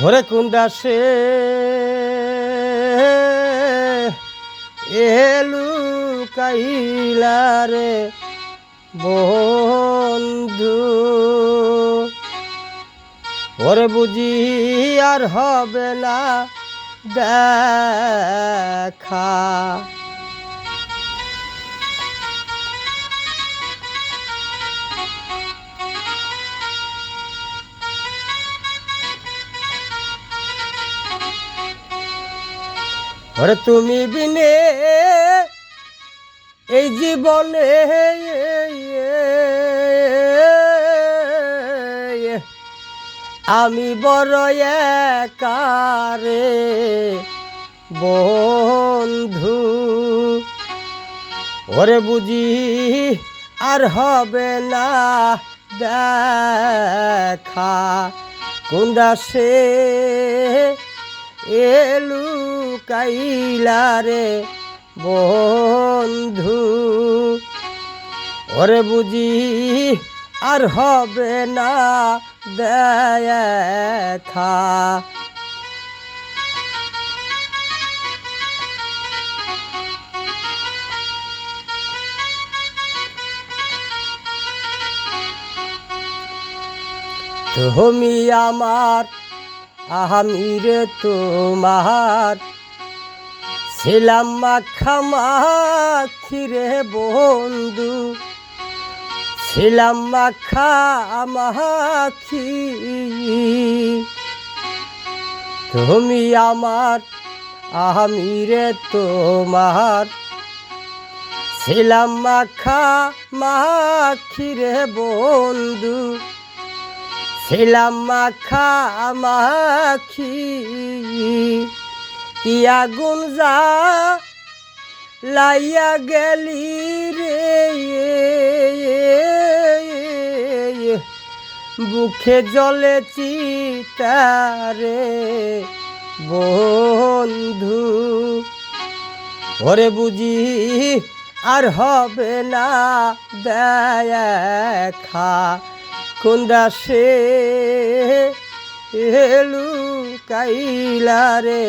ওরে কুন্দা সে এলু কাইলা রে বন্ধু, ওরে বুঝি আর হবে না দেখা। ওরে তুমি বিনে এই জীবনে আমি বড় একারে বন্ধু, ওরে বুঝি আর হবে না দেখা। কুন্দা সে এলু কাইলা রে বন্ধু, ওরে বুঝি আর হবে না দেখা। তুমি আমার আমি রে তোমার ছিলাম মাখামাখি রে বন্ধু, ছিলাম মাখামাখি। তুমি আমার আমি রে তোমার ছিলাম মাখামাখি রে বন্ধু, ছিলাম মাখামাখি। কি আগুন যা লাইয়া গেলি রে বুকে জ্বলে চিতারে বন্ধু, ওরে বুঝি আর হবে না দেখা। কুন্দা সে এলু কাইলা রে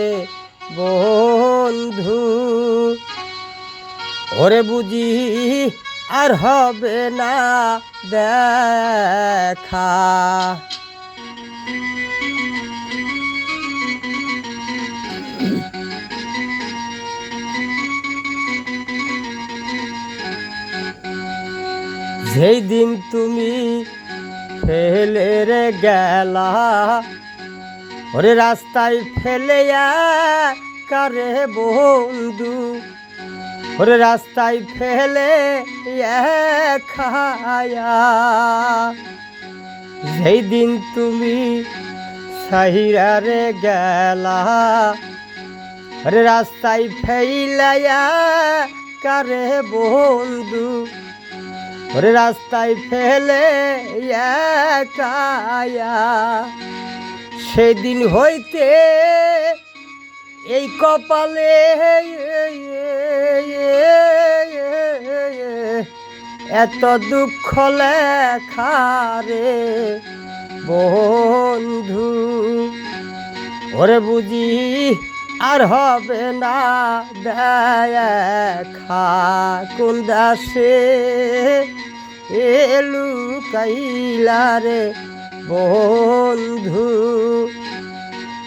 বন্ধু, ওরে বুঝি আর হবে না দেখা। যেই দিন তুমি ফেলে রে গেলা, ওরে রাস্তায় ফেলে কারে বন্ধু, ওরে রাস্তায় ফেলে খায়া। যেই দিন তুমি সাহিরা রে গেলা, ওরে রাস্তায় ফেলাইয়া কারে বন্ধু, ওরে রাস্তায় ফেলে কায়া। সেদিন হইতে এই কপালে এত দুঃখ লেখা রে বন্ধু, ওরে বুঝি আর হবে না দেখা। কুন্দা সে এলু কাইলা রে বন্ধু,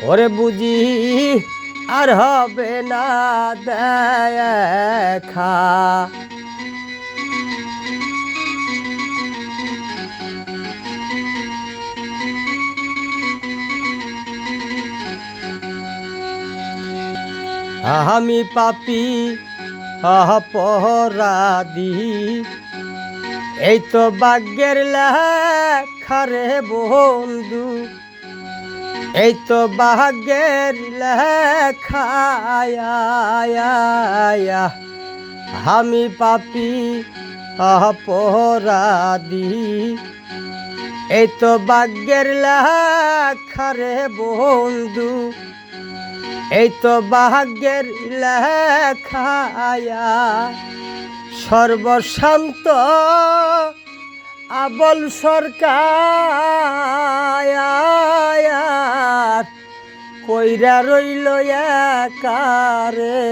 ওরে বুঝি আর হবে না দেখা। আমি পাপী অপরাধী, এই তো ভাগ্যের লেখা রে বন্ধু, এই তো ভাগ্যের লেখা। আমি পাপী অপরাধী, এই তো ভাগ্যের লেখা রে বন্ধু, এই তো ভাগ্যের লেখা। সর্বশান্ত আবল সরকার পইরা রইল একারে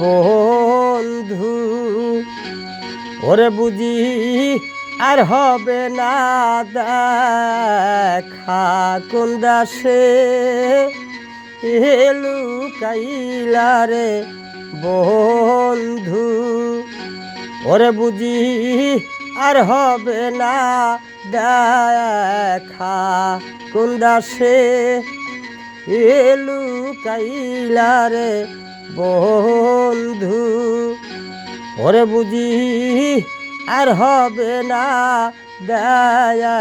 বন্ধু ওরে বুঝি আর হবে না দেখা কোন দাসে লুকাইলা রে বন্ধু ওরে বুঝি আর হবে না দেখা কোন দাসে লুকাইলা রে বন্ধু ওরে বুঝি আর হবে না দেখা।